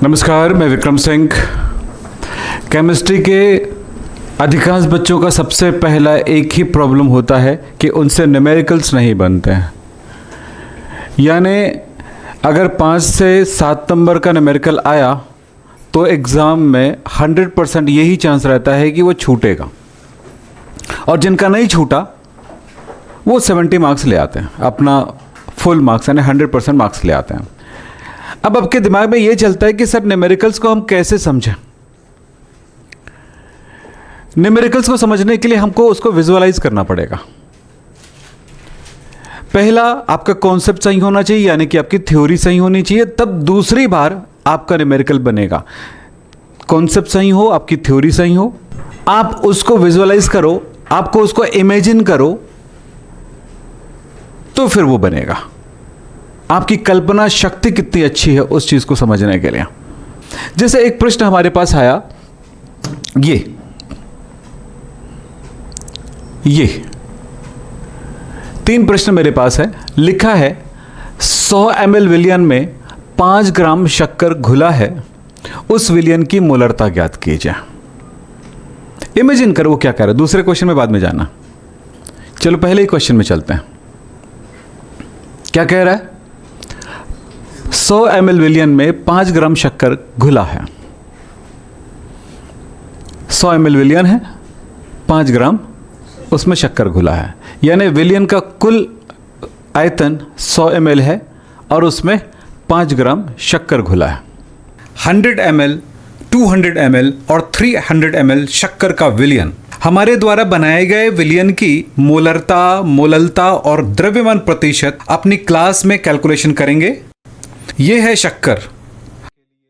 नमस्कार, मैं विक्रम सिंह। केमिस्ट्री के अधिकांश बच्चों का सबसे पहला एक ही प्रॉब्लम होता है कि उनसे न्यूमेरिकल्स नहीं बनते हैं। यानी अगर 5 से 7 नंबर का न्यूमेरिकल आया तो एग्ज़ाम में 100% यही चांस रहता है कि वो छूटेगा, और जिनका नहीं छूटा वो 70 मार्क्स ले आते हैं, अपना फुल मार्क्स यानी 100% मार्क्स ले आते हैं। अब आपके दिमाग में ये चलता है कि सर न्यूमेरिकल्स को हम कैसे समझें। न्यूमेरिकल्स को समझने के लिए हमको उसको विजुअलाइज करना पड़ेगा। पहला, आपका कॉन्सेप्ट सही होना चाहिए, यानी कि आपकी थ्योरी सही होनी चाहिए, तब दूसरी बार आपका न्यूमेरिकल बनेगा। कॉन्सेप्ट सही हो, आपकी थ्योरी सही हो, आप उसको विजुअलाइज करो, आपको उसको इमेजिन करो, तो फिर वो बनेगा। आपकी कल्पना शक्ति कितनी अच्छी है उस चीज को समझने के लिए। जैसे एक प्रश्न हमारे पास आया, ये 3 प्रश्न मेरे पास है। लिखा है 100 ml विलयन में 5 ग्राम शक्कर घुला है, उस विलयन की मोलरता ज्ञात कीजिए। इमेजिन करो वो क्या कह रहा है। दूसरे क्वेश्चन में बाद में जाना, चलो पहले ही क्वेश्चन में चलते हैं। क्या कह रहा है? 100 ml विलयन में 5 ग्राम शक्कर घुला है। 100 ml विलयन है, 5 ग्राम उसमें शक्कर घुला है, यानी विलयन का कुल आयतन 100 ml है और उसमें 5 ग्राम शक्कर घुला है। 100 ml, 200 ml और 300 ml शक्कर का विलयन हमारे द्वारा बनाए गए विलयन की मोलरता, मोललता और द्रव्यमान प्रतिशत अपनी क्लास में कैलकुलेशन करेंगे। यह है शक्कर,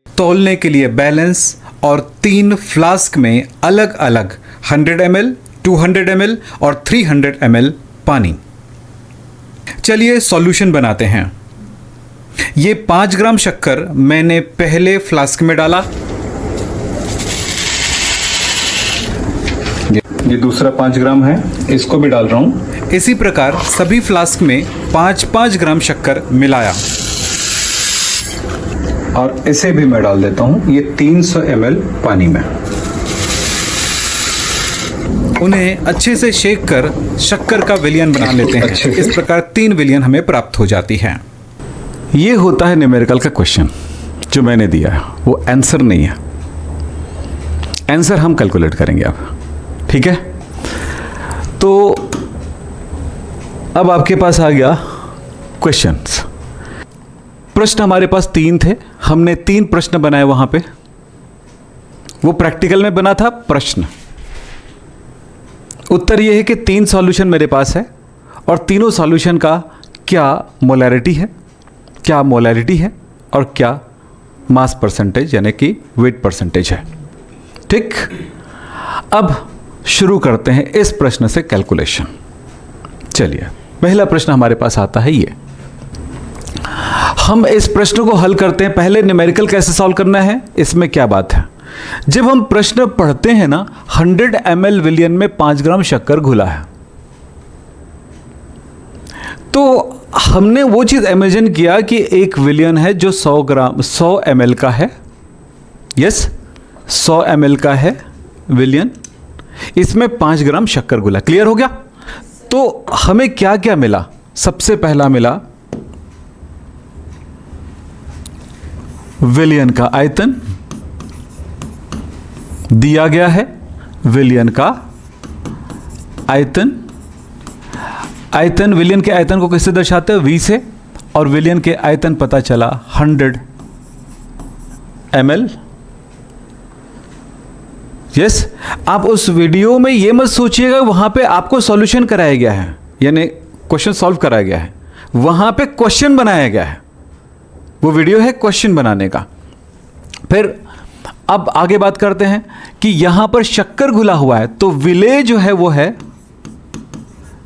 तौलने के लिए बैलेंस, और 3 फ्लास्क में अलग अलग 100 ml, 200 ml और 300 ml पानी। चलिए सॉल्यूशन बनाते हैं। ये 5 ग्राम शक्कर मैंने पहले फ्लास्क में डाला, ये दूसरा 5 ग्राम है, इसको भी डाल रहा हूं। इसी प्रकार सभी फ्लास्क में 5-5 ग्राम शक्कर मिलाया, और इसे भी मैं डाल देता हूं ये 300 ml पानी में। उन्हें अच्छे से शेक कर शक्कर का विलयन बना लेते हैं। इस प्रकार 3 विलयन हमें प्राप्त हो जाती है। ये होता है न्यूमेरिकल का क्वेश्चन जो मैंने दिया है, वो आंसर नहीं है। आंसर हम कैलकुलेट करेंगे अब, ठीक है। तो अब आपके पास आ गया क्वेश्चंस। प्रश्न हमारे पास 3 थे, हमने 3 प्रश्न बनाए वहां पे। वो प्रैक्टिकल में बना था प्रश्न। उत्तर यह है कि 3 सॉल्यूशन मेरे पास है, और तीनों सॉल्यूशन का क्या मोलैरिटी है, क्या मोलैरिटी है, और क्या मास परसेंटेज यानी कि वेट परसेंटेज है। ठीक, अब शुरू करते हैं इस प्रश्न से कैलकुलेशन। चलिए, पहला प्रश्न हमारे पास आता है ये। हम इस प्रश्न को हल करते हैं। पहले न्यूमेरिकल कैसे सॉल्व करना है, इसमें क्या बात है। जब हम प्रश्न पढ़ते हैं ना, 100 ml विलयन में 5 ग्राम शक्कर घुला है, तो हमने वो चीज इमेजिन किया कि एक विलयन है जो 100 ml का है। यस, 100 ml का है विलयन, इसमें 5 ग्राम शक्कर घुला। क्लियर हो गया? तो हमें क्या क्या मिला? सबसे पहला मिला विलयन का आयतन दिया गया है। विलयन का आयतन, विलयन के आयतन को किससे दर्शाते हैं? V से, और विलयन के आयतन पता चला 100 ml। यस, आप उस वीडियो में ये मत सोचिएगा वहां पे आपको सॉल्यूशन कराया गया है, यानी क्वेश्चन सॉल्व कराया गया है। वहां पे क्वेश्चन बनाया गया है, वो वीडियो है क्वेश्चन बनाने का। फिर अब आगे बात करते हैं कि यहां पर शक्कर घुला हुआ है, तो विलेय जो है वो है,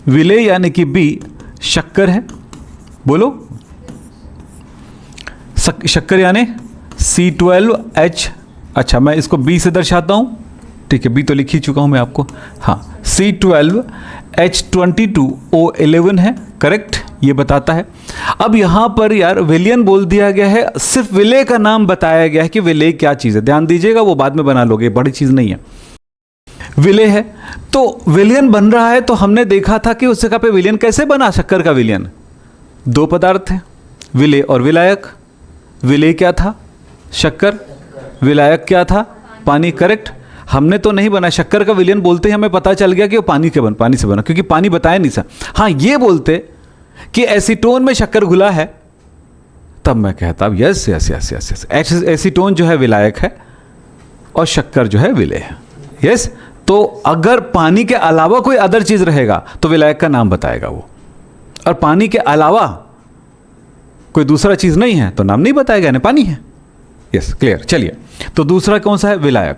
विलेय यानी कि B शक्कर है। बोलो, शक्कर यानी C12H। अच्छा, मैं इसको B से दर्शाता हूं, ठीक है, बी तो लिख ही चुका हूँ मैं आपको। हाँ, C12H22O11 है, करेक्ट, ये बताता है। अब यहाँ पर यार विलियन बोल दिया गया है, सिर्फ विले का नाम बताया गया है कि विले क्या चीज़ है। ध्यान दीजिएगा, वो बाद में बना लोगे, बड़ी चीज़ नहीं है। विले है तो विलियन बन रहा है, तो हमने देखा था कि उस जगह पे विलियन कैसे बना, शक्कर का विलियन। दो पदार्थ थे, विले और विलायक। विले क्या था? शक्कर। विलायक क्या था? पानी, करेक्ट। हमने तो नहीं बना, शक्कर का विलियन बोलते ही हमें पता चल गया कि वो पानी से बना, क्योंकि पानी बताया नहीं था। हाँ, ये बोलते कि एसीटोन में शक्कर घुला है, तब मैं कहता yes yes yes yes yes, acetone जो है विलायक है और शक्कर जो है विले है। यस, तो अगर पानी के अलावा कोई अदर चीज रहेगा तो विलायक का नाम बताएगा वो, और पानी के अलावा कोई दूसरा चीज नहीं है तो नाम नहीं बताएगा, यानी पानी है। Yes, clear. चलिए, तो दूसरा कौन सा है? विलायक।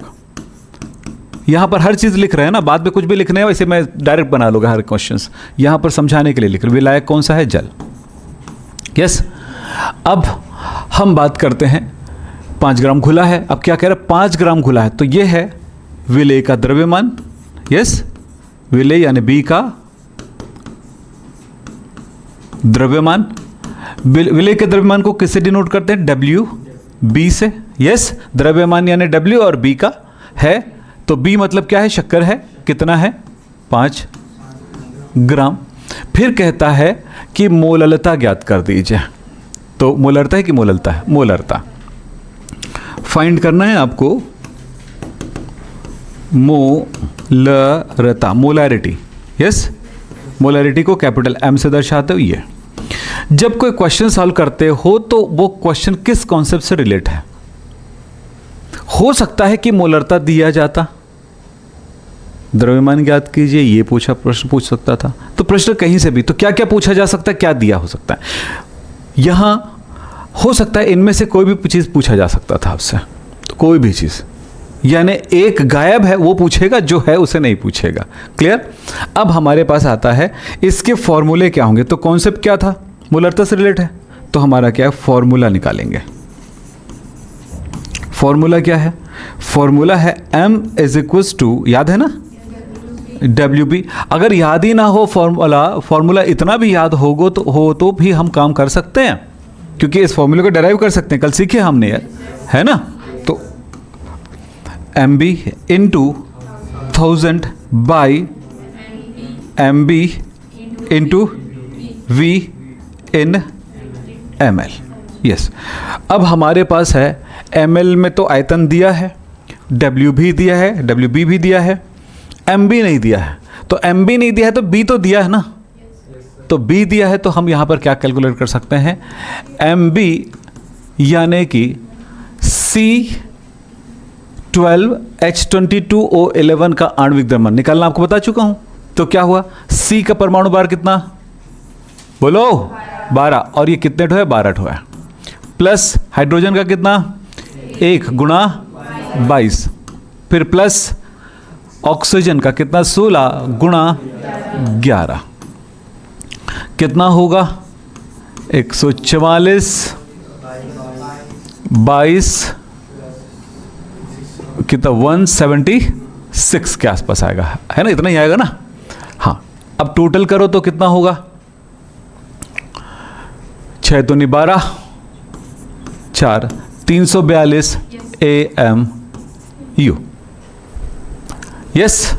यहां पर हर चीज लिख रहे हैं ना, बाद में कुछ भी लिखने हैं, वैसे मैं डायरेक्ट बना लूंगा हर क्वेश्चंस, यहां पर समझाने के लिए लिख रहे। विलायक कौन सा है? जल। यस, अब हम बात करते हैं 5 ग्राम घुला है। अब क्या कह रहा है? 5 ग्राम घुला है, तो ये है विलेय का द्रव्यमान। यस, विलेय यानी बी का द्रव्यमान। विलेय के द्रव्यमान को किससे डिनोट करते हैं? डब्ल्यू बी से। यस, द्रव्यमान यानी डब्ल्यू और बी का है, तो बी मतलब क्या है? शक्कर है। कितना है? 5 ग्राम। फिर कहता है कि मोललता ज्ञात कर दीजिए। तो मोलरता है कि मोललता है? मोलरता फाइंड करना है आपको। मोलरता, मोलैरिटी। यस, मोलैरिटी को कैपिटल एम से दर्शाते हो। ये जब कोई क्वेश्चन सॉल्व करते हो तो वो क्वेश्चन किस कॉन्सेप्ट से रिलेट है? हो सकता है कि मोलरता दिया जाता, द्रव्यमान ज्ञात कीजिए, ये प्रश्न पूछ सकता था। तो प्रश्न कहीं से भी, तो क्या क्या पूछा जा सकता है, क्या दिया हो सकता है? यहां हो सकता है इनमें से कोई भी चीज पूछा जा सकता था आपसे, तो कोई भी चीज, यानी एक गायब है वो पूछेगा, जो है उसे नहीं पूछेगा। क्लियर? अब हमारे पास आता है इसके फॉर्मूले क्या होंगे। तो कॉन्सेप्ट क्या था? मोलरता से रिलेट है, तो हमारा क्या है? फॉर्मूला निकालेंगे। फॉर्मूला क्या है? फॉर्मूला है m इज इक्वल्स टू, याद है ना, WB। अगर याद ही ना हो फॉर्मूला इतना भी याद हो तो भी हम काम कर सकते हैं, क्योंकि इस फॉर्मूले को डिराइव कर सकते हैं, कल सीखे हमने यार, है ना। तो MB into 1000 by MB into V in ml। Yes, अब हमारे पास है ml में तो आयतन दिया है, W भी दिया है, WB भी दिया है, MB नहीं दिया है। तो MB नहीं दिया है तो B तो दिया है ना, तो B दिया है, तो हम यहाँ पर क्या कैलकुलेट कर सकते हैं? MB यानी कि C12H22O11 का आणविक द्रव्यमान निकालना आपको बता चुका हूँ। तो क्या हुआ? C का परमाणु भार कितना? बोलो, 12, और ये कितने ठो है? 12 ठो है। प्लस हाइड्रोजन का कितना? 1 गुणा 22, फिर प्लस ऑक्सीजन का कितना? 16 गुणा 11, कितना होगा? 144, 22 कितना? 176 के आसपास आएगा, है ना, इतना ही आएगा ना। हाँ, अब टोटल करो तो कितना होगा? 6 तो 12, 4 342 AMU। यस,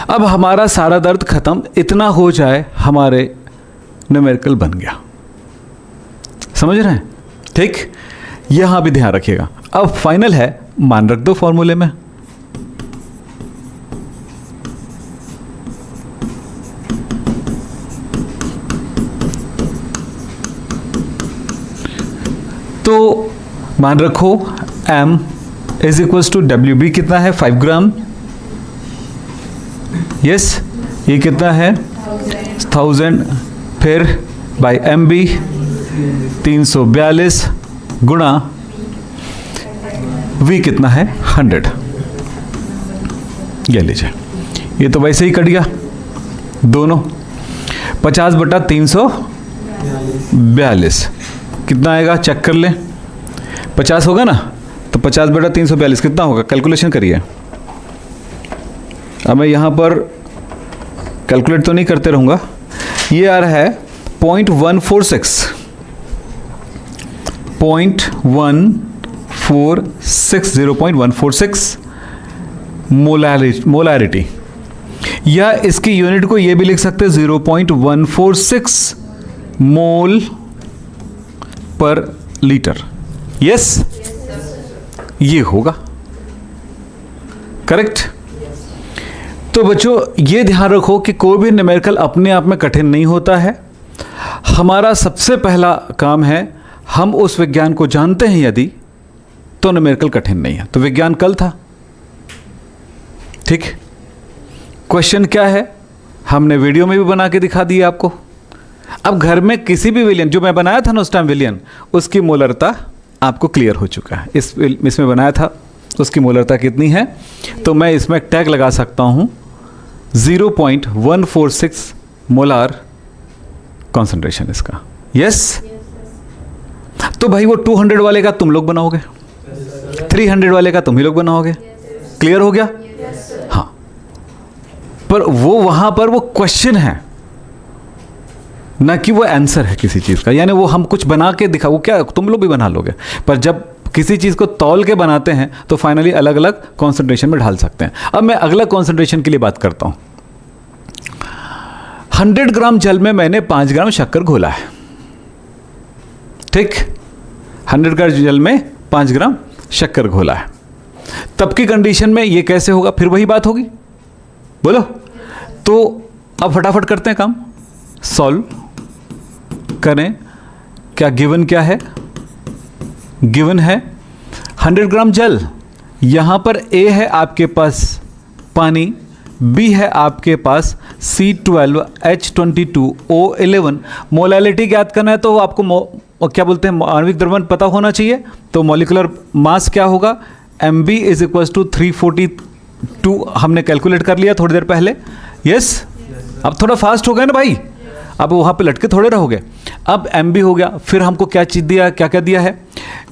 अब हमारा सारा दर्द खत्म, इतना हो जाए हमारे न्यूमेरिकल बन गया। समझ रहे हैं? ठीक, यहां भी ध्यान रखिएगा। अब फाइनल है, मान रख दो फॉर्मूले में। तो मान रखो M is equals to WB कितना है? 5 ग्राम। यस, ये कितना है? 1000, फिर बाई MB 342 गुणा V कितना है? 100। ये लीजिए, ये तो वैसे ही कट गया दोनों। 50/342 कितना आएगा? चेक कर लें। 50 होगा ना, तो 50/342 कितना होगा? कैलकुलेशन करिए। अब मैं यहाँ पर कैलकुलेट तो नहीं करते रहूँगा। ये आ रहा है 0.146 0.146 मोलारिटी, या इसकी यूनिट को ये भी लिख सकते हैं 0.146 मोल पर लीटर। यस, ये होगा करेक्ट। तो बच्चों ये ध्यान रखो कि कोई भी न्यूमेरिकल अपने आप में कठिन नहीं होता है। हमारा सबसे पहला काम है, हम उस विज्ञान को जानते हैं यदि, तो न्यूमेरिकल कठिन नहीं है। तो विज्ञान कल था, ठीक। क्वेश्चन क्या है, हमने वीडियो में भी बना के दिखा दिया आपको। अब घर में किसी भी विलियन, जो मैं बनाया था ना उस टाइम विलियन, उसकी मोलरता आपको क्लियर हो चुका है। इसमें बनाया था, उसकी मोलरता कितनी है, तो मैं इसमें टैग लगा सकता हूँ 0.146 मोलार कॉन्सेंट्रेशन इसका। यस, तो भाई वो 200 वाले का तुम लोग बनाओगे, 300 वाले का तुम ही लोग बनाओगे। क्लियर हो गया? हाँ, पर वो वहां पर वो क्वेश्चन है ना कि वो आंसर है किसी चीज़ का। यानी वो हम कुछ बना के दिखा, वो क्या तुम लोग भी बना लोगे, पर जब किसी चीज़ को तौल के बनाते हैं तो फाइनली अलग अलग कॉन्सेंट्रेशन में ढाल सकते हैं। अब मैं अगला कॉन्सेंट्रेशन के लिए बात करता हूँ। 100 ग्राम जल में मैंने 5 ग्राम शक्कर घोला है, ठीक। 100 ग्राम जल में 5 ग्राम शक्कर घोला है, तब की कंडीशन में ये कैसे होगा? फिर वही बात होगी, बोलो। तो अब फटाफट करते हैं काम, सॉल्व करें। क्या गिवन क्या है? गिवन है 100 ग्राम जल, यहां पर ए है आपके पास पानी, बी है आपके पास C12H22O11। मोलालिटी ज्ञात करना है तो आपको क्या बोलते हैं, आणविक द्रव्यमान पता होना चाहिए। तो मॉलिक्यूलर मास क्या होगा? Mb इज इक्वल टू 342, हमने कैलकुलेट कर लिया थोड़ी देर पहले। यस, अब थोड़ा फास्ट हो गया ना भाई, अब वहाँ पे लटके थोड़े रहोगे। अब Mb हो गया, फिर हमको क्या चीज़ दिया, क्या क्या दिया है?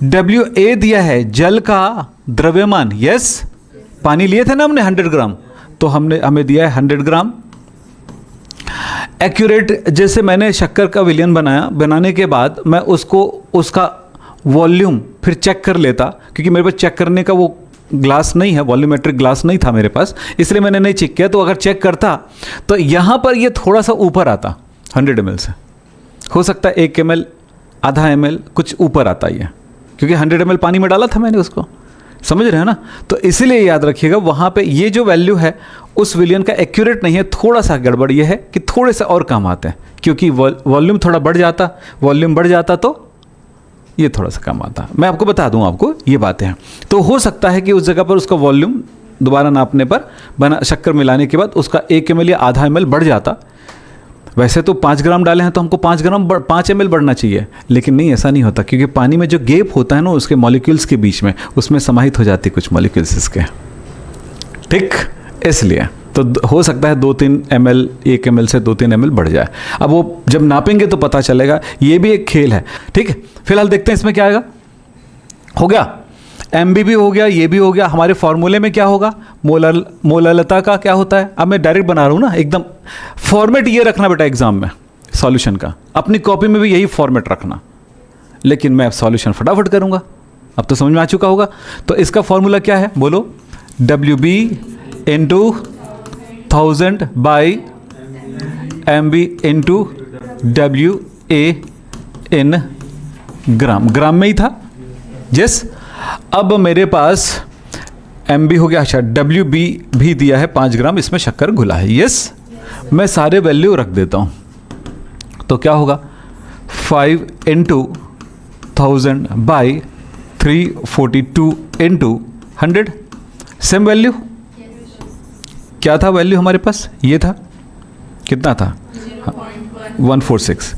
WA दिया है, जल का द्रव्यमान। यस, पानी लिए थे ना हमने 100 ग्राम, तो हमें दिया है 100 ग्राम। एक्यूरेट, जैसे मैंने शक्कर का विलियन बनाया, बनाने के बाद मैं उसका वॉल्यूम फिर चेक कर लेता, क्योंकि मेरे पास चेक करने का वो ग्लास नहीं है, वॉल्यूमेट्रिक ग्लास नहीं था मेरे पास, इसलिए मैंने नहीं चेक किया। तो अगर चेक करता तो यहाँ पर ये थोड़ा सा ऊपर आता 100 ml से, हो सकता है 1 ml, आधा ml कुछ ऊपर आता ही है, क्योंकि 100 ml पानी में डाला था मैंने उसको, समझ रहे हैं ना। तो इसीलिए याद रखिएगा, वहाँ पे ये जो वैल्यू है उस विलियन का एक्यूरेट नहीं है, थोड़ा सा गड़बड़ ये है कि थोड़े से और काम आते हैं, क्योंकि वॉल्यूम थोड़ा बढ़ जाता, वॉल्यूम बढ़ जाता तो ये थोड़ा सा कम आता। मैं आपको बता दूं, आपको ये बातें हैं। तो हो सकता है कि उस जगह पर उसका वॉल्यूम दोबारा नापने पर शक्कर मिलाने के बाद उसका 1 ml या आधा ml बढ़ जाता। वैसे तो 5 ग्राम डाले हैं तो हमको 5 ml बढ़ना चाहिए, लेकिन नहीं, ऐसा नहीं होता, क्योंकि पानी में जो गैप होता है ना उसके मॉलिक्यूल्स के बीच में, उसमें समाहित हो जाती कुछ मॉलिक्यूल्स इसके, ठीक। इसलिए तो हो सकता है 2-3 ml, 1 ml से 2-3 ml बढ़ जाए। अब वो जब नापेंगे तो पता चलेगा, ये भी एक खेल है, ठीक है। फिलहाल देखते हैं इसमें क्या आएगा। हो गया, Mb भी हो गया, ये भी हो गया। हमारे फॉर्मूले में क्या होगा? मोललता का क्या होता है? अब मैं डायरेक्ट बना रहा हूँ ना, एकदम फॉर्मेट ये रखना बेटा एग्जाम में, सॉल्यूशन का अपनी कॉपी में भी यही फॉर्मेट रखना, लेकिन मैं अब सॉल्यूशन फटाफट करूँगा। अब तो समझ में आ चुका होगा। तो इसका फॉर्मूला क्या है बोलो? WB into 1000 by MB into WA इन ग्राम, ग्राम में ही था। यस, अब मेरे पास MB हो गया, अच्छा WB भी दिया है 5 ग्राम, इसमें शक्कर घुला है। यस, मैं सारे वैल्यू रख देता हूँ, तो क्या होगा? 5 into 1000 by 342 into 100, same value. क्या था वैल्यू हमारे पास? ये था, कितना था? 146,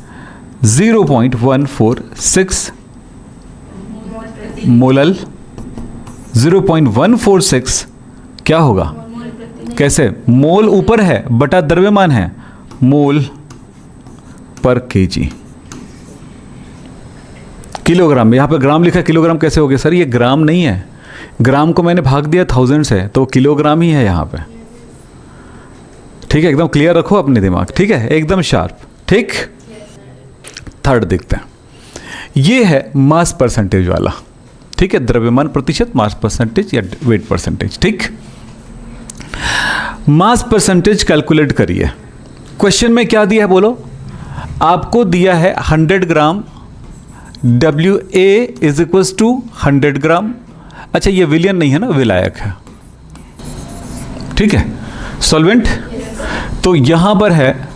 0.146 मोलल। 0.146 क्या होगा? कैसे? मोल ऊपर है बटा द्रव्यमान है, मोल पर केजी, किलोग्राम। यहां पे ग्राम लिखा, किलोग्राम कैसे हो गया सर? ये ग्राम नहीं है, ग्राम को मैंने भाग दिया 1000 से, तो किलोग्राम ही है यहाँ पे। ठीक है, एकदम क्लियर रखो अपने दिमाग, ठीक है, एकदम शार्प, ठीक। थर्ड देखते हैं, ये है मास परसेंटेज वाला, ठीक है, द्रव्यमान प्रतिशत, मास परसेंटेज या वेट परसेंटेज, ठीक। मास परसेंटेज कैलकुलेट करिए। क्वेश्चन में क्या दिया है बोलो, आपको दिया है 100 ग्राम, WA इज इक्वल्स टू 100 ग्राम। अच्छा, ये विलियन नहीं है ना, विलायक है, ठीक है, सॉल्वेंट। तो यहां पर है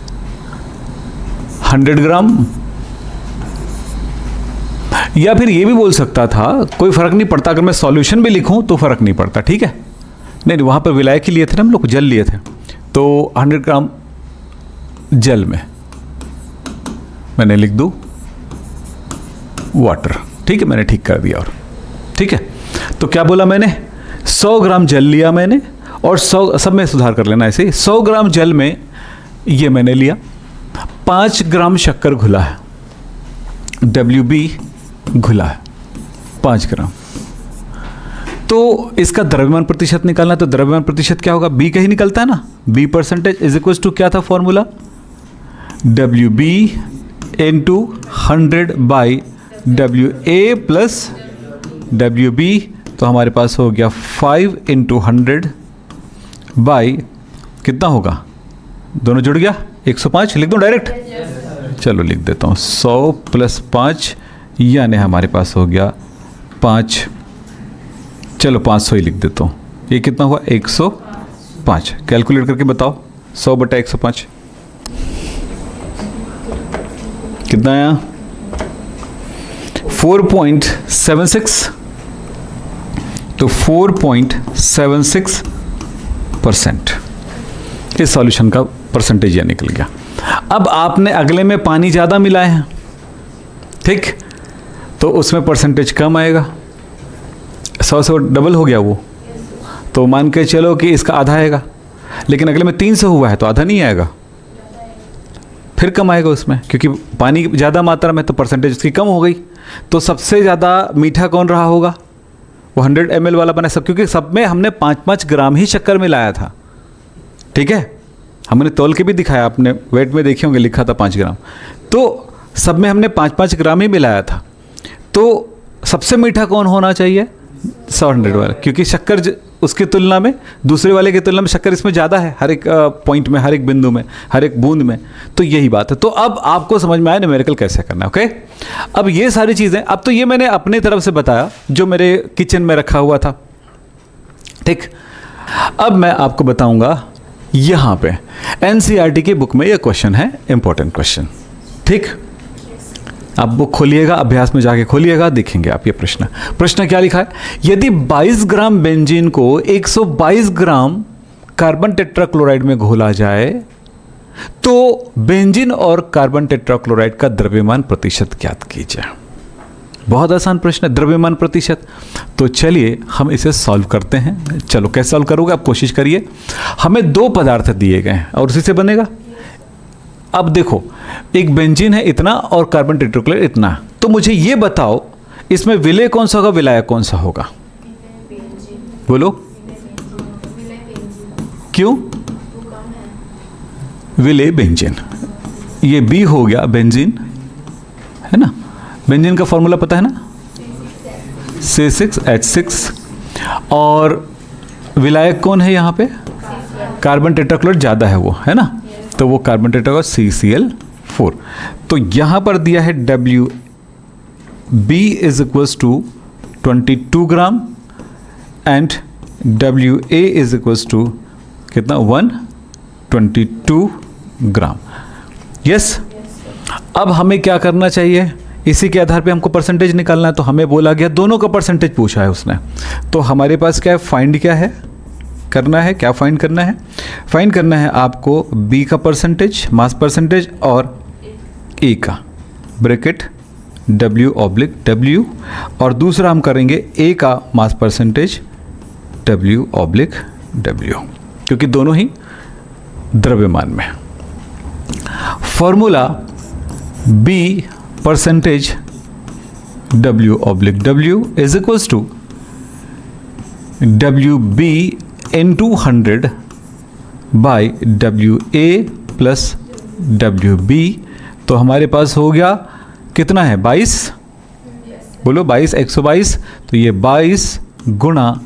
100 ग्राम, या फिर ये भी बोल सकता था, कोई फर्क नहीं पड़ता, अगर मैं सॉल्यूशन भी लिखूं तो फर्क नहीं पड़ता, ठीक है। नहीं, वहां पर विलायक ही लिए थे ना हम लोग, जल लिए थे, तो 100 ग्राम जल में मैंने लिख दूं वाटर, ठीक है, मैंने ठीक कर दिया। और ठीक है, तो क्या बोला मैंने, 100 ग्राम जल लिया मैंने, और 100, सब में सुधार कर लेना ऐसे ही, 100 ग्राम जल में ये मैंने लिया 5 ग्राम शक्कर घुला है, WB घुला है 5 ग्राम। तो इसका द्रव्यमान प्रतिशत निकालना, तो द्रव्यमान प्रतिशत क्या होगा, B का ही निकलता है ना, B percentage is equal to क्या था formula, WB into 100 by WA plus WB, तो हमारे पास हो गया 5 इंटू 100 बाई कितना होगा, दोनों जुड़ गया 105, लिख दूँ डायरेक्ट, चलो लिख देता हूँ 100 प्लस 5, यानी हमारे पास हो गया 5, चलो 500 ही लिख देता हूँ, ये कितना हुआ 105, कैलकुलेट करके बताओ 100 बटा 105 कितना आया, 4.76, तो 4.76% इस सॉल्यूशन का परसेंटेज यह निकल गया। अब आपने अगले में पानी ज़्यादा मिलाए हैं, ठीक, तो उसमें परसेंटेज कम आएगा, 100 से डबल हो गया वो, तो मान के चलो कि इसका आधा आएगा, लेकिन अगले में 300 हुआ है तो आधा नहीं आएगा, फिर कम आएगा उसमें, क्योंकि पानी ज़्यादा मात्रा में, तो परसेंटेज उसकी कम हो गई। तो सबसे ज़्यादा मीठा कौन रहा होगा, वो 100 ml वाला बना, सब, क्योंकि सब में हमने 5-5 ग्राम ही शक्कर मिलाया था, ठीक है, हमने तौल के भी दिखाया, आपने वेट में देखे होंगे लिखा था 5 ग्राम, तो सब में हमने 5-5 ग्राम ही मिलाया था। तो सबसे मीठा कौन होना चाहिए, 100 वाला, क्योंकि शक्कर उसकी तुलना में, दूसरे वाले की तुलना में शक्कर इसमें ज़्यादा है, हर एक पॉइंट में, हर एक बिंदु में, हर एक बूंद में, तो यही बात है। तो अब आपको समझ में आया न्यूमेरिकल कैसे करना है, ओके। अब ये सारी चीज़ें, अब तो ये मैंने अपने तरफ से बताया जो मेरे किचन में रखा हुआ था, ठीक। अब मैं आपको बताऊंगा, यहाँ पे NCERT की बुक में ये क्वेश्चन है, इंपॉर्टेंट क्वेश्चन, ठीक। आप बुक खोलिएगा, अभ्यास में जाके खोलिएगा, देखेंगे आप ये प्रश्न क्या लिखा है, यदि 22 ग्राम बेंजीन को 122 ग्राम कार्बन टेट्राक्लोराइड में घोला जाए तो बेंजीन और कार्बन टेट्राक्लोराइड का द्रव्यमान प्रतिशत ज्ञात कीजिए। बहुत आसान प्रश्न है, द्रव्यमान प्रतिशत। तो चलिए हम इसे सॉल्व करते हैं। चलो कैसे सॉल्व करोगे आप कोशिश करिए। हमें 2 पदार्थ दिए गए हैं और उसी से बनेगा। अब देखो, एक बेंजीन है इतना और कार्बन टेट्राक्लोराइड इतना, तो मुझे ये बताओ इसमें विलेय कौन सा होगा, विलायक कौन सा होगा, बोलो। क्यों? विलेय बेंजीन, ये बी हो गया बेंजीन, है ना। बेंजीन का फॉर्मूला पता है ना, C6H6। और विलायक कौन है यहाँ पे, कार्बन टेट्राक्लोराइड ज़्यादा है वो, है ना, तो वो कार्बन टेट्राक्लोराइड CCl4। तो यहाँ पर दिया है WB is equals to 22 gram and WA is equals to कितना, 122 ग्राम। यस। अब हमें क्या करना चाहिए, इसी के आधार पे हमको परसेंटेज निकालना है। तो हमें बोला गया, दोनों का परसेंटेज पूछा है उसने, तो हमारे पास क्या है, फाइंड क्या है करना है, क्या फाइंड करना है, फाइंड करना है आपको B का परसेंटेज, मास परसेंटेज, और A का ब्रैकेट W/W, और दूसरा हम करेंगे A का मास परसेंटेज W/W, क्योंकि दोनों ही द्रव्यमान में। फॉर्मूला B परसेंटेज W/W is equals to WB into 100 by WA plus WB, तो हमारे पास हो गया कितना है 22, बोलो 22, 122, तो ये 22 गुणा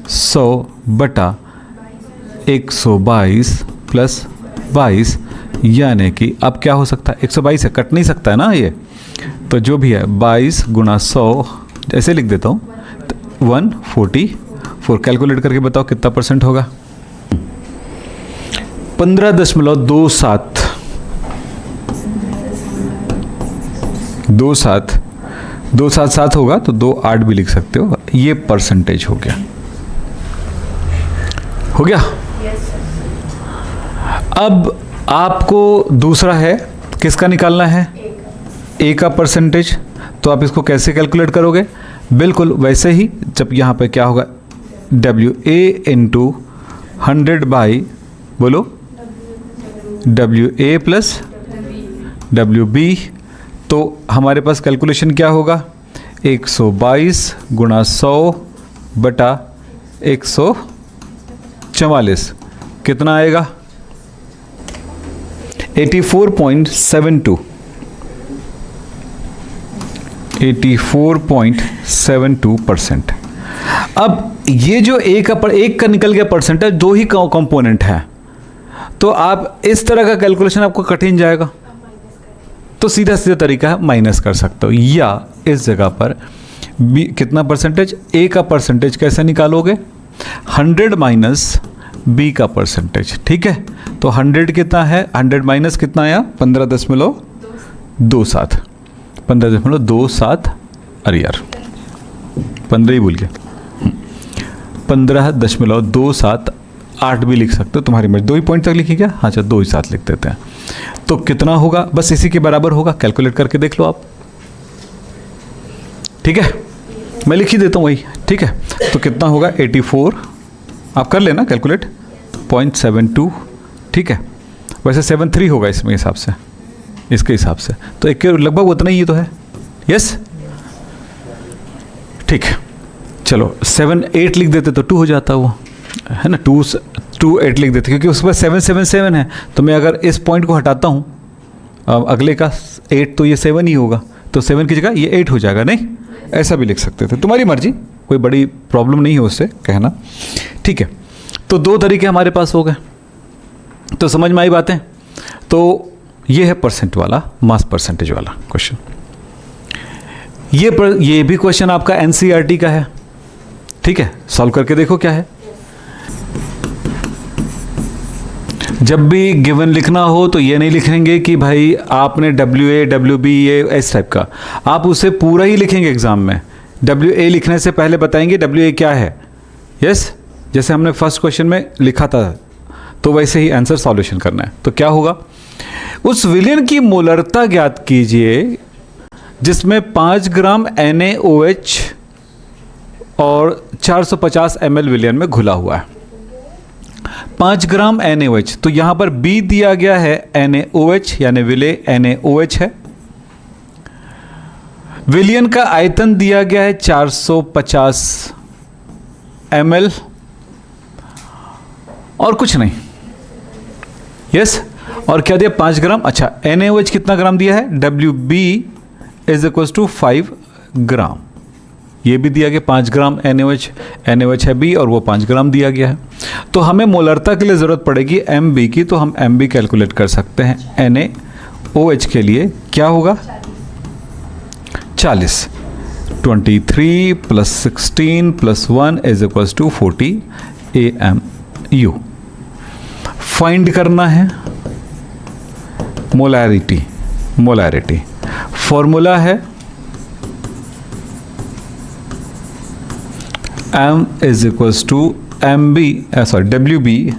100 बटा 122 प्लस 22, यानी कि अब क्या हो सकता है, 122 है, कट नहीं सकता है ना ये, तो जो भी है 22 गुणा 100, ऐसे लिख देता हूँ, 144। कैलकुलेट करके बताओ कितना परसेंट होगा। 15.27 277 होगा, तो 28 भी लिख सकते हो, ये परसेंटेज हो गया, हो गया। अब आपको दूसरा है, किसका निकालना है, ए का परसेंटेज, तो आप इसको कैसे कैलकुलेट करोगे, बिल्कुल वैसे ही, जब यहाँ पे क्या होगा, WA इंटू 100 बाई, बोलो WA प्लस WB, तो हमारे पास कैलकुलेशन क्या होगा, 122 गुणा 100 बटा 144, कितना आएगा, 84.72, 84.72%। अब ये जो एक का निकल गया परसेंटेज, दो ही कंपोनेंट है, तो आप इस तरह का कैलकुलेशन आपको कठिन जाएगा, तो सीधा सीधा तरीका है, माइनस कर सकते हो, या इस जगह पर बी कितना परसेंटेज, ए का परसेंटेज कैसे निकालोगे, 100 माइनस बी का परसेंटेज, ठीक है। तो 100 कितना है, 100 माइनस कितना आया, 15.27, 15.27, अरे यार 15 ही भूल गया, 15.278 भी लिख सकते हो, तुम्हारी मर्जी, 2 ही पॉइंट तक लिखी क्या, हाँ चलो 2 ही साथ लिख देते हैं, तो कितना होगा, बस इसी के बराबर होगा, कैलकुलेट करके देख लो आप, ठीक है, मैं लिख ही देता हूँ वही, ठीक है। तो कितना होगा, 84, आप कर लेना कैलकुलेट, 0.72, ठीक है, वैसे 73 होगा इसमें हिसाब से, इसके हिसाब से, तो एक लगभग उतना ही तो है, यस, ठीक है। चलो 7-8 लिख देते तो 2 हो जाता वो, है ना, 2-8 लिख देते, क्योंकि उसके बाद 777 है, तो मैं अगर इस पॉइंट को हटाता हूँ अगले का 8, तो ये 7 ही होगा, तो 7 की जगह ये 8 हो जाएगा, नहीं ऐसा भी लिख सकते थे, तुम्हारी मर्जी, कोई बड़ी प्रॉब्लम नहीं है उससे कहना, ठीक है। तो 2 तरीके हमारे पास हो गए, तो समझ में आई बातें। तो ये है परसेंट वाला, मास परसेंटेज वाला क्वेश्चन। ये भी क्वेश्चन आपका एनसीईआरटी का है, ठीक है, सॉल्व करके देखो क्या है। जब भी गिवन लिखना हो तो ये नहीं लिखेंगे कि भाई आपने WA WB ये इस टाइप का, आप उसे पूरा ही लिखेंगे एग्जाम में। WA लिखने से पहले बताएंगे WA क्या है, यस, जैसे हमने फर्स्ट क्वेश्चन में लिखा था, तो वैसे ही आंसर सॉल्यूशन करना है। तो क्या होगा, उस विलयन की मोलरता ज्ञात कीजिए जिसमें 5 ग्राम NaOH और 450 ml विलयन में घुला हुआ है। 5 ग्राम NaOH, तो यहां पर B दिया गया है NaOH, यानी विलय NaOH है। विलयन का आयतन दिया गया है 450 ml, और कुछ नहीं, यस। और क्या दिया, 5 ग्राम, अच्छा NaOH कितना ग्राम दिया है, WB इज इक्वल टू 5 ग्राम, ये भी दिया गया 5 ग्राम NaOH है B, और वो 5 ग्राम दिया गया है। तो हमें मोलरता के लिए ज़रूरत पड़ेगी MB की, तो हम MB कैलकुलेट कर सकते हैं। NaOH के लिए क्या होगा, 40, 23 + 16 + 1 is equal to 40 AMU। Find करना है मोलैरिटी, फॉर्मूला है M is equals to WB,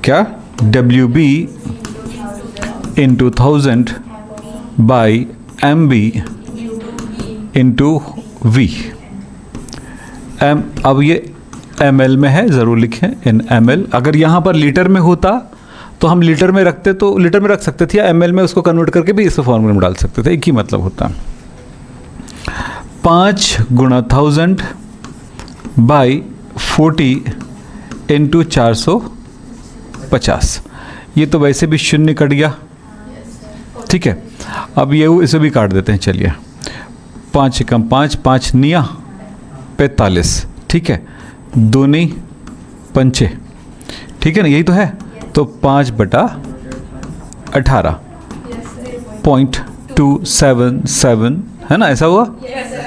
क्या WB into 1000 by MB into V। अब ये ml में है, ज़रूर लिखें इन ml। अगर यहाँ पर लीटर में होता तो हम लीटर में रखते, तो लीटर में रख सकते थे, या ml में उसको कन्वर्ट करके भी इस फॉर्मूले में डाल सकते थे, एक ही मतलब होता। 5 गुणा 1000 बाई 40 इंटू 450, 50। ये तो वैसे भी शून्य कट गया, ठीक है। अब ये इसे भी काट देते हैं, चलिए। 5 एकम 5, 5 निया 45, ठीक है। दूनी पंचे, ठीक है ना, यही तो है। तो 5/18.277 है ना, ऐसा हुआ।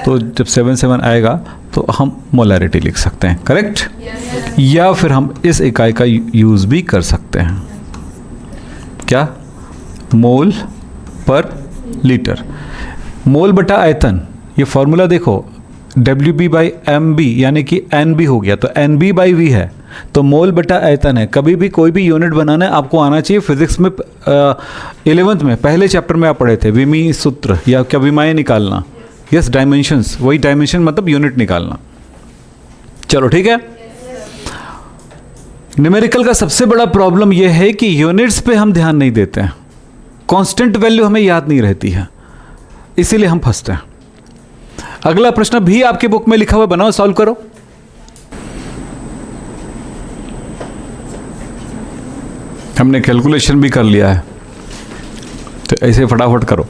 तो जब 77 आएगा तो हम मोलैरिटी लिख सकते हैं, करेक्ट। या फिर हम इस इकाई का यूज़ भी कर सकते हैं, क्या, मोल पर लीटर। मोल बटा आयतन, ये फॉर्मूला देखो, WB/MB यानी कि NB हो गया, तो NB/V है, तो मोल बटा आयतन है। कभी भी कोई भी यूनिट बनाना है आपको आना चाहिए। फिजिक्स में 11th में पहले चैप्टर में आप पढ़े थे विमी सूत्र, या क्या विमाएँ निकालना, यस, डायमेंशंस, वही डायमेंशन मतलब यूनिट निकालना। चलो ठीक है। न्यूमेरिकल का सबसे बड़ा प्रॉब्लम यह है कि यूनिट्स पे हम ध्यान नहीं देते हैं, कांस्टेंट वैल्यू हमें याद नहीं रहती है, इसीलिए हम फंसते हैं। अगला प्रश्न भी आपके बुक में लिखा हुआ, बनाओ, सॉल्व करो। हमने कैलकुलेशन भी कर लिया है, तो ऐसे फटाफट करो।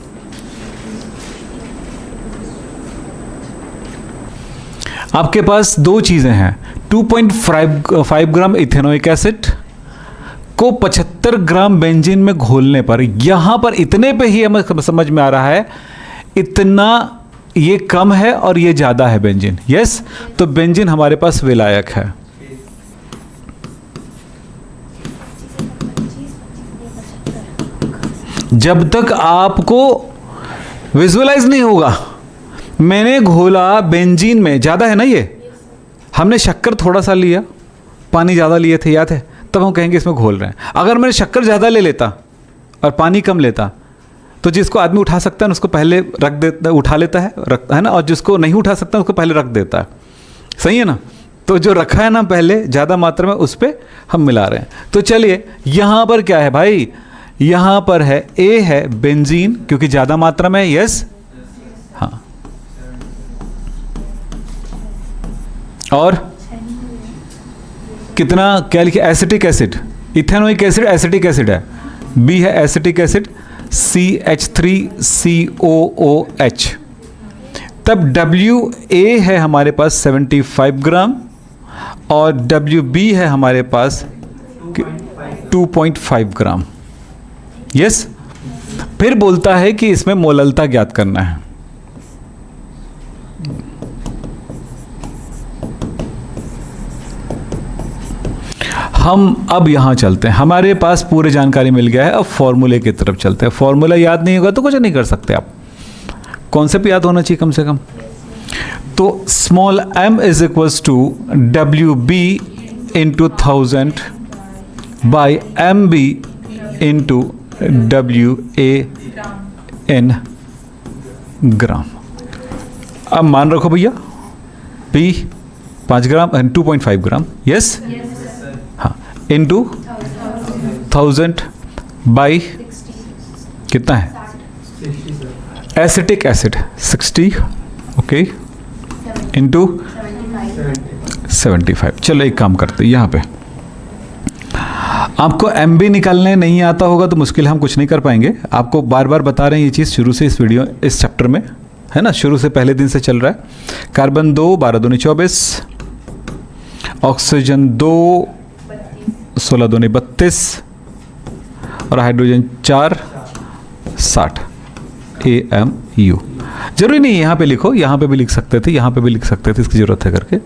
आपके पास दो चीजें हैं। 2.5 ग्राम इथेनोइक एसिड को 75 ग्राम बेंजीन में घोलने पर, यहां पर इतने पे ही हमें समझ में आ रहा है इतना ये कम है और ये ज़्यादा है बेंजीन, यस। तो बेंजीन हमारे पास विलायक है। जब तक आपको विजुअलाइज नहीं होगा, मैंने घोला बेंजीन में, ज़्यादा है ना ये, हमने शक्कर थोड़ा सा लिया, पानी ज़्यादा लिए थे, याद है, तब हम कहेंगे इसमें घोल रहे हैं। अगर मैंने शक्कर ज़्यादा ले लेता और पानी कम लेता, तो जिसको आदमी उठा सकता है उसको पहले रख देता, उठा लेता है, रखता है ना, और जिसको नहीं उठा सकता उसको पहले रख देता है, सही है ना। तो जो रखा है ना पहले ज़्यादा मात्रा में, उस पर हम मिला रहे हैं। तो चलिए, यहाँ पर क्या है भाई, यहाँ पर है ए है बेंजीन, क्योंकि ज़्यादा मात्रा में, यस, हाँ। और कितना, क्या लिखे, acetic acid, ethanoic acid acetic acid है, बी है एसिटिक एसिड, CH3COOH। तब WA है हमारे पास 75 ग्राम और WB है हमारे पास 2.5 ग्राम, यस। फिर बोलता है कि इसमें मोललता ज्ञात करना है। हम अब यहाँ चलते हैं, हमारे पास पूरी जानकारी मिल गया है, अब फॉर्मूले की तरफ चलते हैं। फॉर्मूला याद नहीं होगा तो कुछ नहीं कर सकते आप, कॉन्सेप्ट याद होना चाहिए कम से कम। तो small m is equals to WB into 1000 by MB into WA in gram. अब मान रखो भैया, P 5 ग्राम 2.5 ग्राम, यस, हाँ, इंटू 1000 बाई कितना है, एसिटिक एसिड 60, ओके, इंटू 75। चलो एक काम करते हैं, यहाँ पे आपको MB निकालने नहीं आता होगा तो मुश्किल, हम कुछ नहीं कर पाएंगे। आपको बार बार बता रहे हैं ये चीज़ शुरू से, इस वीडियो इस चैप्टर में है ना, शुरू से पहले दिन से चल रहा है। कार्बन 2 12 दूनी 24, ऑक्सीजन 2 16 दूनी 32 और हाइड्रोजन 4 60 AMU। जरूरी नहीं यहाँ पे लिखो, यहाँ पे भी लिख सकते थे, यहाँ पे भी लिख सकते थे, इसकी ज़रूरत है करके।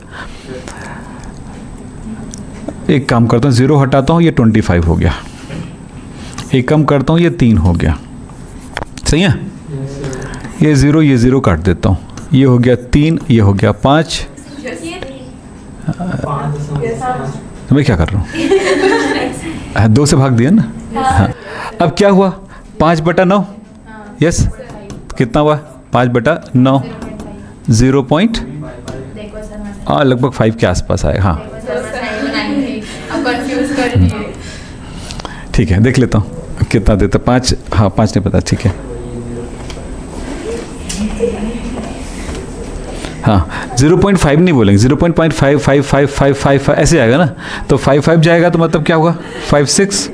एक काम करता हूँ, 0 हटाता हूँ, ये 25 हो गया। एक कम करता हूँ, ये 3 हो गया, सही है। ये 0 काट देता हूँ, ये हो गया 3, ये हो गया 5। मैं क्या कर रहा हूँ, 2 से भाग दिया ना, हाँ। अब क्या हुआ, 5/9, यस, कितना हुआ 5/9, 0. लगभग 5 के आसपास आए, हाँ ठीक है। देख लेता हूँ कितना देता, 5, हाँ 5 नहीं पता, ठीक है हाँ 0.5 नहीं बोलेंगे, 0.555555 ऐसे आएगा ना, तो 55 जाएगा तो मतलब क्या होगा 56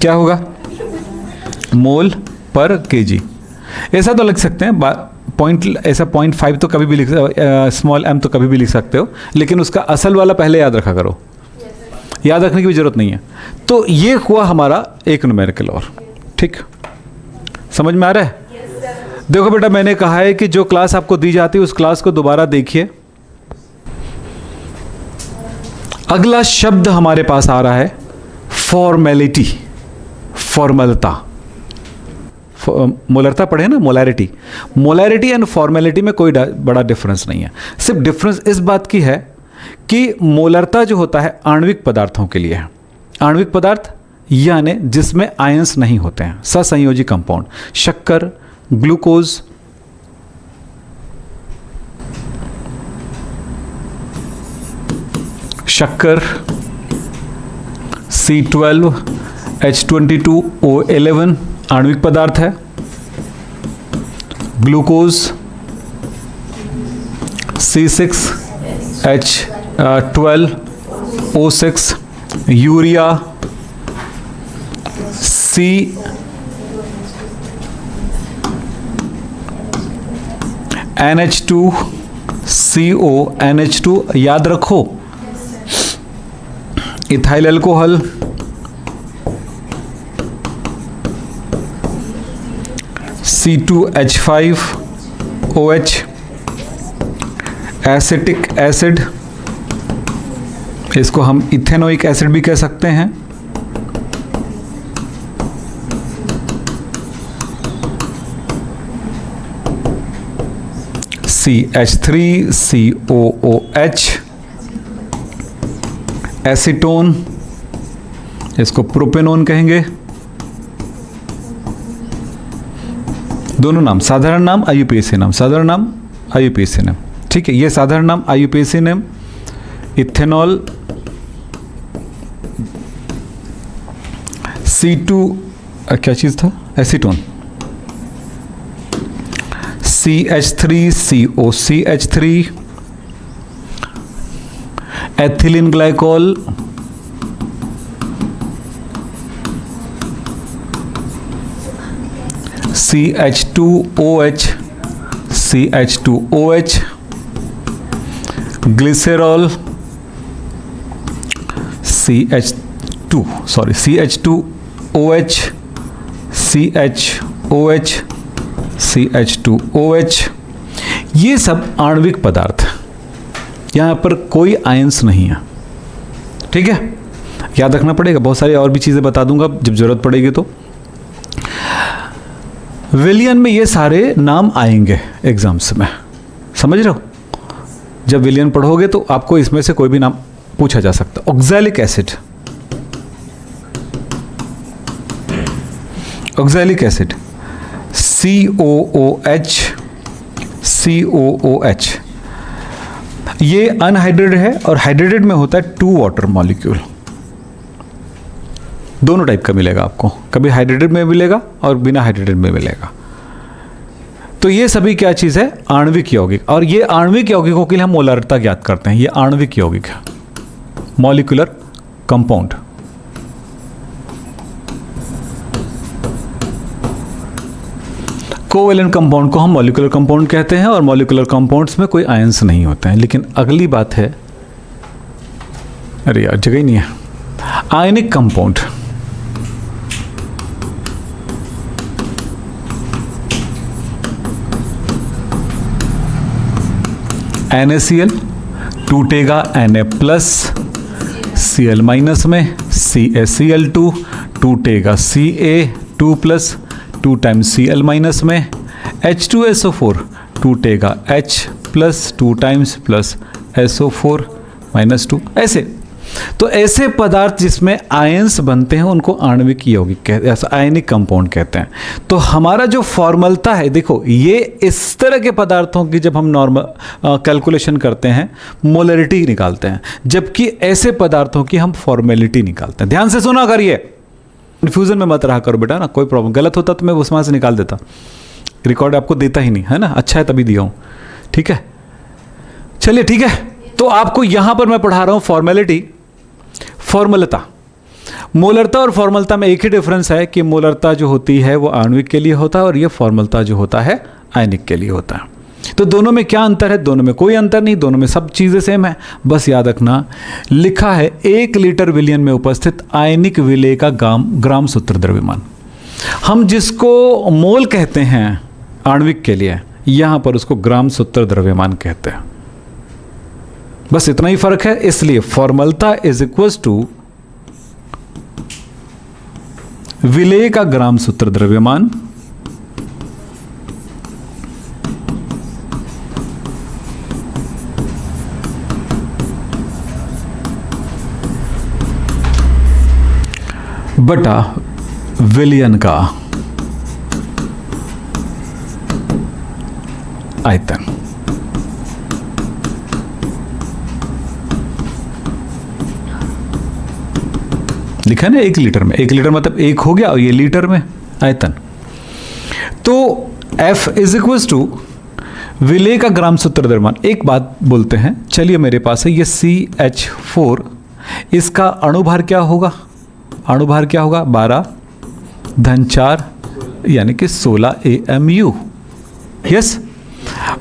क्या होगा मोल पर केजी। ऐसा तो लिख सकते हैं पॉइंट, ऐसा 0.5 तो कभी भी लिख, स्मॉल m तो कभी भी लिख सकते हो, लेकिन उसका असल वाला पहले याद रखा करो, याद रखने की भी जरूरत नहीं है। तो ये हुआ हमारा एक न्यूमेरिकल और, ठीक समझ में आ रहा है? देखो बेटा मैंने कहा है कि जो क्लास आपको दी जाती है उस क्लास को दोबारा देखिए। अगला शब्द हमारे पास आ रहा है फॉर्मेलिटी, फॉर्मलता। मोलरता पढ़े ना, मोलैरिटी। मोलैरिटी एंड फॉर्मेलिटी में कोई बड़ा डिफरेंस नहीं है, सिर्फ डिफरेंस इस बात की है कि मोलरता जो होता है आणविक पदार्थों के लिए है। आणविक पदार्थ यानी जिसमें आयंस नहीं होते हैं, ससंयोजी कंपाउंड, शक्कर, ग्लूकोज, शक्कर, C12, H22O11 आणविक पदार्थ है, glucose C6H12O6, urea NH2CO NH2 याद रखो, ethyl alcohol, C2H5OH, acetic acid, इसको हम इथेनोइक एसिड भी कह सकते हैं, CH3COOH, एसीटोन, इसको प्रोपेनोन कहेंगे। दोनों नाम, साधारण नाम, IUPAC नाम, साधारण नाम, IUPAC नाम, ठीक है। ये साधारण नाम, IUPAC नाम, इथेनॉल, C2 क्या चीज़ था, acetone, CH3COCH3, ethylene glycol, CH2OH, glycerol, CH2OH, CH2OH, ये सब आणविक पदार्थ, यहाँ पर कोई आयंस नहीं है, ठीक है। याद रखना पड़ेगा, बहुत सारी और भी चीज़ें बता दूंगा जब जरूरत पड़ेगी। तो विलियन में ये सारे नाम आएंगे एग्जाम्स में, समझ रहे हो? जब विलियन पढ़ोगे तो आपको इसमें से कोई भी नाम पूछा जा सकता है। Oxalic acid, oxalic acid, COOH, ये अनहाइड्रेटेड है और हाइड्रेटेड में होता है 2 वाटर मॉलिक्यूल। दोनों टाइप का मिलेगा आपको, कभी हाइड्रेटेड में मिलेगा और बिना हाइड्रेटेड में मिलेगा। तो ये सभी क्या चीज़ है, आणविक यौगिक। और ये आणविक यौगिकों के लिए हम मोलरता ज्ञात करते हैं। ये आणविक यौगिक है, मॉलिक्यूलर कंपाउंड। कोवेलेंट कंपाउंड को हम मॉलिक्यूलर कंपाउंड कहते हैं, और मॉलिक्यूलर कंपाउंड्स में कोई आयंस नहीं होते हैं। लेकिन अगली बात है, अरे यार जगह ही नहीं है, आयनिक कंपाउंड। NaCl टूटेगा Na प्लस, Cl माइनस में, CaCl2 टूटेगा Ca2 plus, 2 times Cl minus में, H2SO4 टूटेगा H plus 2 times plus SO4 minus 2। ऐसे तो ऐसे पदार्थ जिसमें आयंस बनते हैं उनको आणविक यौगिक कहते हैं, आयनिक कंपाउंड कहते हैं। तो हमारा जो फॉर्मलता है, देखो ये इस तरह के पदार्थों की जब हम नॉर्मल कैलकुलेशन करते हैं मोलरिटी निकालते हैं, जबकि ऐसे पदार्थों की हम फॉर्मेलिटी निकालते हैं। ध्यान से सुना करिए, कन्फ्यूजन में मत रहा करो बेटा ना। कोई प्रॉब्लम गलत होता तो मैं उसमें से निकाल देता, रिकॉर्ड आपको देता ही नहीं है ना, अच्छा है तभी दिया हूँ, ठीक है। चलिए ठीक है, तो आपको यहां पर मैं पढ़ा रहा हूं फॉर्मेलिटी, फॉर्मलता। मोलरता और फॉर्मलता में एक ही डिफरेंस है कि मोलरता जो होती है वो आणविक के लिए होता है और ये फॉर्मलता जो होता है आयनिक के लिए होता है। तो दोनों में क्या अंतर है? दोनों में कोई अंतर नहीं, दोनों में सब चीज़ें सेम है। बस याद रखना, लिखा है 1 लीटर विलयन में उपस्थित आयनिक विलेय का ग्राम सूत्र द्रव्यमान। हम जिसको मोल कहते हैं आणविक के लिए, यहां पर उसको ग्राम सूत्र द्रव्यमान कहते हैं। बस इतना ही फर्क है। इसलिए फॉर्मलता इज इक्वल्स टू विलेय का ग्राम सूत्र द्रव्यमान बटा विलयन का आयतन। लिखा है ना 1 लीटर में, 1 लीटर मतलब 1 हो गया और ये लीटर में आयतन। तो F इज इक्वल्स टू विलेय का ग्राम सूत्र द्रव्यमान। एक बात बोलते हैं, चलिए मेरे पास है ये CH4, इसका अणुभार क्या होगा? अणुभार क्या होगा? 12-4 यानी कि 16 AMU। यस,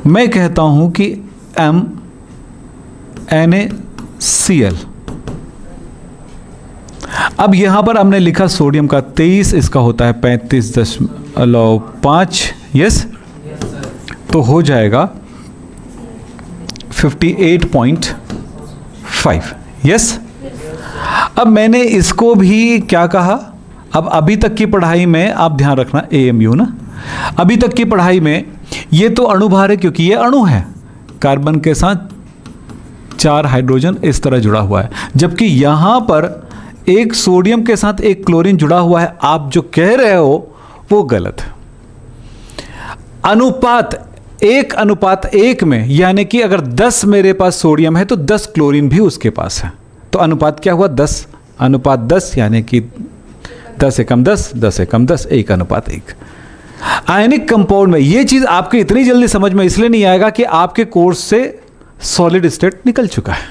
मैं कहता हूं कि NaCl। अब यहां पर हमने लिखा सोडियम का 23, इसका होता है 35.5। यस, तो हो जाएगा 58.5। यस, अब मैंने इसको भी क्या कहा? अब अभी तक की पढ़ाई में आप ध्यान रखना, AMU ना, अभी तक की पढ़ाई में ये तो अणुभार है क्योंकि ये अणु है, कार्बन के साथ 4 हाइड्रोजन इस तरह जुड़ा हुआ है, जबकि यहां पर एक सोडियम के साथ एक क्लोरीन जुड़ा हुआ है। आप जो कह रहे हो वो गलत है। अनुपात 1:1 में, यानी कि अगर 10 मेरे पास सोडियम है तो 10 क्लोरीन भी उसके पास है। तो अनुपात क्या हुआ? 10:10, यानी कि 10 एकम 10, 10 एकम 10, 1:1। आयनिक कंपाउंड में ये चीज आपके इतनी जल्दी समझ में इसलिए नहीं आएगा कि आपके कोर्स से सॉलिड स्टेट निकल चुका है,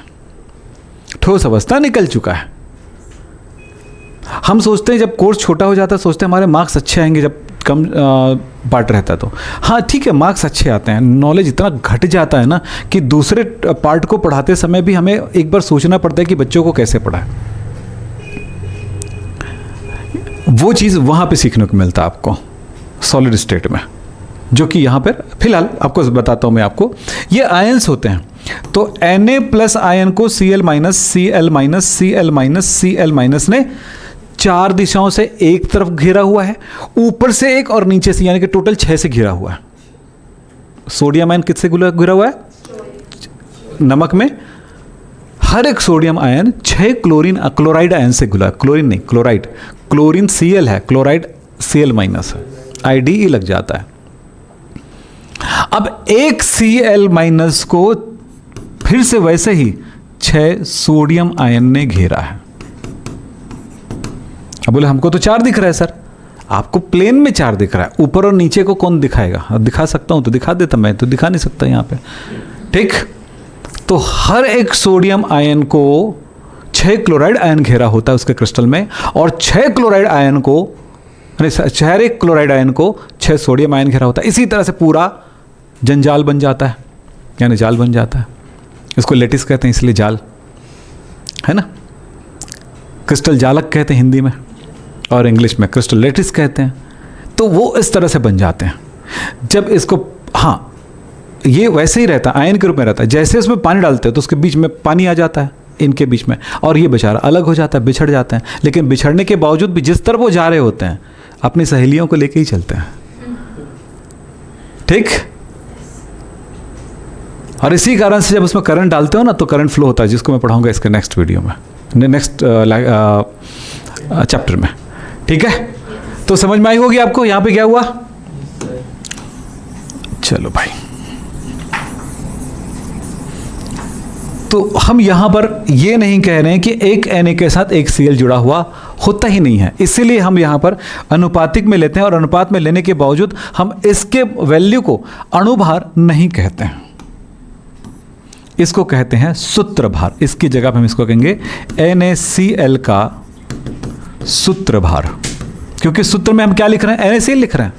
ठोस अवस्था निकल चुका है। हम सोचते हैं जब कोर्स छोटा हो जाता है, सोचते हैं हमारे मार्क्स अच्छे आएंगे जब कम पार्ट रहता है। तो हाँ ठीक है, मार्क्स अच्छे आते हैं, नॉलेज इतना घट जाता है ना कि दूसरे पार्ट को पढ़ाते समय भी हमें एक बार सोचना पड़ता है कि बच्चों को कैसे पढ़ाएं। वो चीज़ वहाँ पे सीखने को मिलता है आपको सॉलिड स्टेट में, जो कि यहाँ पर फिलहाल आपको बताता हूँ मैं आपको। ये आयंस होते हैं, तो Na+ आयन को Cl- Cl- Cl- Cl- ने 4 दिशाओं से एक तरफ घेरा हुआ है, ऊपर से एक और नीचे से, यानी कि टोटल 6 से घिरा हुआ है। सोडियम आयन किससे घिरा हुआ है? नमक में हर एक सोडियम आयन 6 क्लोराइड आयन से घुला है। क्लोरीन नहीं, क्लोराइड। क्लोरीन Cl है, क्लोराइड Cl- है, IDE लग जाता है। अब एक Cl- को फिर से वैसे ही 6 सोडियम आयन ने घेरा है। अब बोले हमको तो 4 दिख रहा है सर। आपको प्लेन में 4 दिख रहा है, ऊपर और नीचे को कौन दिखाएगा? दिखा सकता हूं तो दिखा देता, मैं तो दिखा नहीं सकता यहां पे। ठीक, तो हर एक सोडियम आयन को 6 क्लोराइड आयन घेरा होता है उसके क्रिस्टल में, और 6 क्लोराइड आयन को, हर एक क्लोराइड आयन को 6 सोडियम आयन घेरा होता है। इसी तरह से पूरा जंजाल बन जाता है, यानी जाल बन जाता है। इसको लेटिस कहते हैं, इसलिए जाल है ना। क्रिस्टल जालक कहते हैं हिंदी में, और इंग्लिश में क्रिस्टल लेटिस कहते हैं। तो वो इस तरह से बन जाते हैं जब इसको, हाँ ये वैसे ही रहता है, आयन के रूप में रहता है। जैसे उसमें पानी डालते हैं तो उसके बीच में पानी आ जाता है, इनके बीच में, और ये बेचारा अलग हो जाता है, बिछड़ जाते हैं। लेकिन बिछड़ने के बावजूद भी जिस तरफ वो जा रहे होते हैं अपनी सहेलियों को लेके ही चलते हैं। ठीक, और इसी कारण से जब उसमें करंट डालते हो ना तो करंट फ्लो होता है, जिसको मैं पढ़ाऊंगा इसके नेक्स्ट वीडियो में, नेक्स्ट चैप्टर में। ठीक है, तो समझ में आई होगी आपको यहां पे क्या हुआ। चलो भाई, तो हम यहां पर ये नहीं कह रहे हैं कि एक Na के साथ एक Cl जुड़ा हुआ होता ही नहीं है, इसीलिए हम यहां पर अनुपातिक में लेते हैं, और अनुपात में लेने के बावजूद हम इसके वैल्यू को अणुभार नहीं कहते हैं। इसको कहते हैं सूत्रभार। इसकी जगह पे हम इसको कहेंगे NaCl का सूत्रभार, क्योंकि सूत्र में हम क्या लिख रहे हैं, NaCl लिख रहे हैं।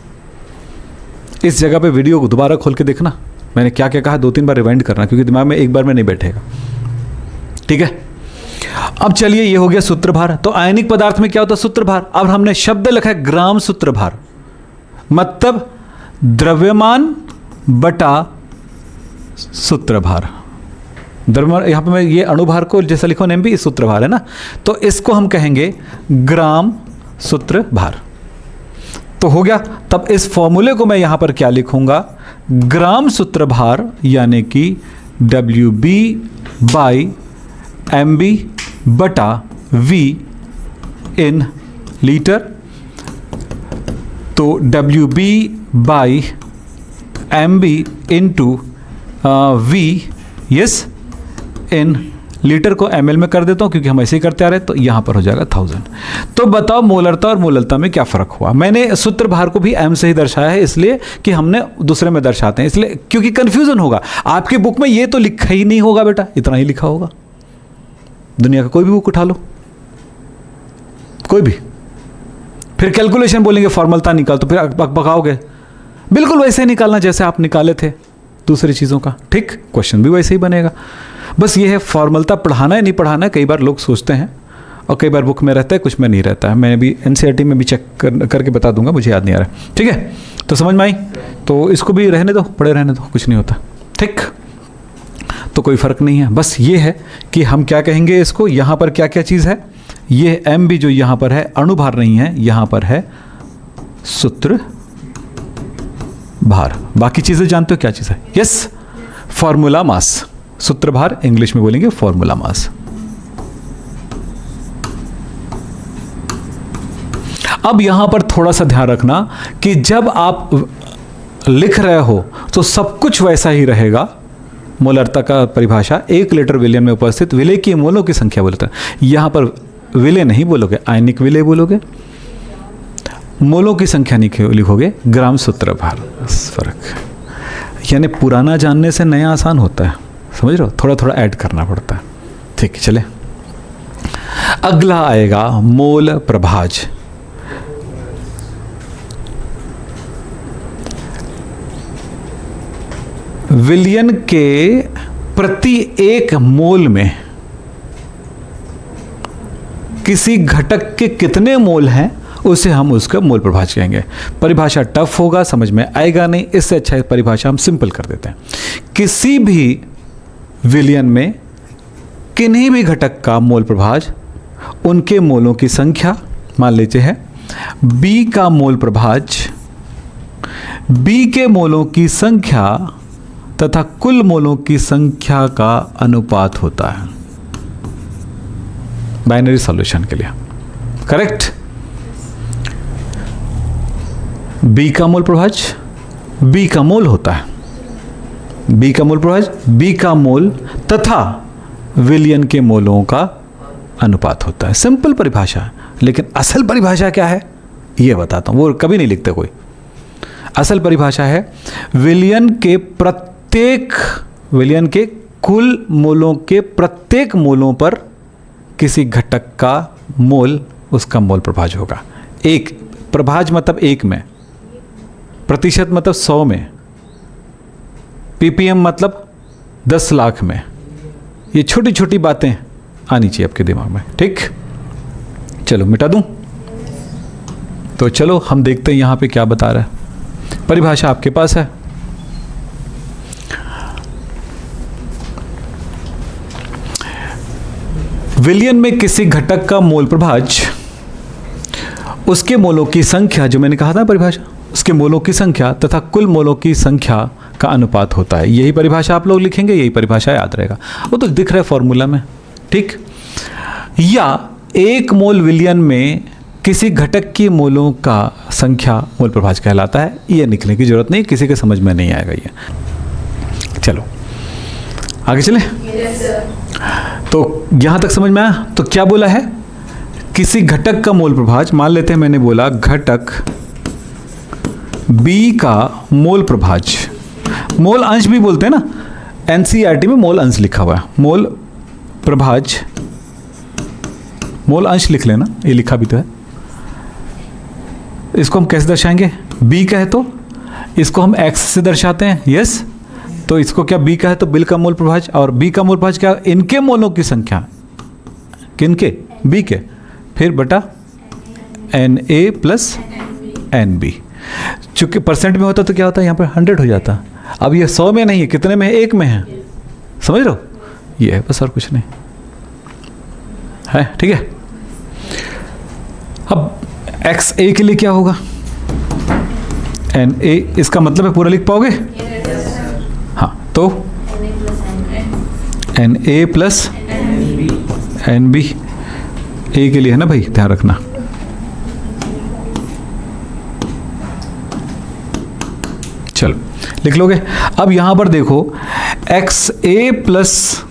इस जगह पे वीडियो को दोबारा खोल के देखना, मैंने क्या क्या कहा 2-3 बार रिवाइंड करना, क्योंकि दिमाग में एक बार में नहीं बैठेगा। ठीक है, अब चलिए ये हो गया सूत्रभार। तो आयनिक पदार्थ में क्या होता है, सूत्रभार। अब हमने शब्द लिखा है ग्राम सूत्रभार, मतलब द्रव्यमान बटा सूत्रभार। द्रव्यमान, यहां पे मैं ये अणुभार को जैसा लिखो नेम भी, इस सूत्रभार है ना, तो इसको हम कहेंगे ग्राम सूत्रभार। तो हो गया। तब इस फॉर्मूले को मैं यहां पर क्या लिखूंगा, ग्राम सूत्रभार यानी कि WB/MB बटा V इन लीटर। तो WB/MB into V yes in litre को ml में कर देता हूं, क्योंकि हम ऐसे ही करते आ रहे हैं। तो यहां पर हो जाएगा 1000। तो बताओ मोलरता और मोललता में क्या फर्क हुआ। मैंने सूत्रभार को भी m से ही दर्शाया है, इसलिए कि हमने दूसरे में दर्शाते हैं, इसलिए क्योंकि कंफ्यूजन होगा। आपकी बुक में ये तो लिखा ही नहीं होगा बेटा, इतना ही लिखा होगा। दुनिया का कोई भी बुक उठा लो, कोई भी, फिर कैलकुलेशन बोलेंगे फॉर्मूला निकाल, तो फिर बकाओगे। बिल्कुल वैसे ही निकालना जैसे आप निकाले थे दूसरी चीज़ों का। ठीक, क्वेश्चन भी वैसे ही बनेगा। बस ये है फॉर्मूला पढ़ाना है नहीं पढ़ाना है, कई बार लोग सोचते हैं, और कई बार बुक में रहता है, कुछ में नहीं रहता है। मैं भी NCERT में भी चेक करके बता दूंगा, मुझे याद नहीं आ रहा। ठीक है, तो समझ में आई। तो इसको भी रहने दो, पड़े रहने दो, कुछ नहीं होता। ठीक, तो कोई फर्क नहीं है। बस ये है कि हम क्या कहेंगे इसको, यहाँ पर क्या क्या चीज़ है। ये MB जो यहाँ पर है अणुभार नहीं है, यहाँ पर है सूत्रभार। बाकी चीज़ें जानते हो क्या चीज़ है, यस, फॉर्मूला मास। सूत्रभार इंग्लिश में बोलेंगे फॉर्मूला मास। अब यहां पर थोड़ा सा ध्यान रखना कि जब आप लिख रहे हो तो सब कुछ वैसा ही रहेगा। मोलरता का परिभाषा 1 लीटर विलयन में उपस्थित विलय की मोलों की संख्या बोलता है। यहां पर विलय नहीं बोलोगे, आयनिक विलय बोलोगे, मोलों की संख्या नहीं लिखोगे, ग्राम सूत्रभार। फर्क, यानी पुराना जानने से नया आसान होता है, समझ रहे हो, थोड़ा थोड़ा ऐड करना पड़ता है। ठीक है, चले अगला आएगा मोल प्रभाज। विलयन के प्रति 1 मोल में किसी घटक के कितने मोल हैं उसे हम उसका मोल प्रभाज कहेंगे। परिभाषा टफ होगा, समझ में आएगा नहीं, इससे अच्छा परिभाषा हम सिंपल कर देते हैं। किसी भी विलयन में किन्हीं भी घटक का मोल प्रभाज उनके मोलों की संख्या, मान लेते हैं B का मोल प्रभाज B के मोलों की संख्या तथा कुल मोलों की संख्या का अनुपात होता है बाइनरी सॉल्यूशन के लिए। करेक्ट। B का मोल प्रभाज B का मोल होता है, B का मोल प्रभाज B का मोल तथा विलयन के मोलों का अनुपात होता है। सिंपल परिभाषा है, लेकिन असल परिभाषा क्या है ये बताता हूं, वो कभी नहीं लिखते कोई। असल परिभाषा है विलयन के कुल मोलों के प्रत्येक मोलों पर किसी घटक का मोल उसका मोल प्रभाज होगा। एक प्रभाज मतलब 1 में, प्रतिशत मतलब 100 में, ppm मतलब 10 लाख में। ये छोटी छोटी बातें आनी चाहिए आपके दिमाग में। ठीक, चलो मिटा दूं। तो चलो हम देखते हैं यहां पे क्या बता रहा है। परिभाषा आपके पास है। विलयन में किसी घटक का मोल प्रभाज उसके मोलों की संख्या, जो मैंने कहा था परिभाषा, उसके मोलों की संख्या तथा कुल मोलों की संख्या का अनुपात होता है। यही परिभाषा आप लोग लिखेंगे, यही परिभाषा याद रहेगा, वो तो दिख रहा है फॉर्मूला में। ठीक, या 1 मोल विलयन में किसी घटक की मोलों का संख्या मोल प्रभाज कहलाता है। ये लिखने की जरूरत नहीं, किसी के समझ में नहीं आएगा ये। चलो आगे चले। तो यहां तक समझ में आया। तो क्या बोला है, किसी घटक का मोल प्रभाज, मान लेते हैं मैंने बोला घटक B का मोल प्रभाज, मोल अंश भी बोलते हैं ना, एनसीईआरटी में मोल अंश लिखा हुआ है, मोल प्रभाज, मोल अंश लिख लेना, ये लिखा भी तो है। इसको हम कैसे दर्शाएंगे? बी का है तो इसको हम एक्स से दर्शाते हैं, यस। तो इसको क्या बी का है तो बिल का मोल प्रभाज, और बी का मोल प्रभाज क्या? इनके मोलों की संख्या, किनके? बी के, फिर बटा n A plus n B. चूंकि परसेंट में होता तो क्या होता है, यहाँ पर 100 हो जाता। अब ये 100 में नहीं है, कितने में है? 1 में है, समझ रहे हो? ये है बस, और कुछ नहीं है, ठीक है। अब एक्स ए के लिए क्या होगा? एन ए, इसका मतलब है पूरा लिख पाओगे? हाँ, तो n A plus n B, A के लिए है ना भाई, ध्यान रखना। चलो लिख लोगे। अब यहां पर देखो, x A plus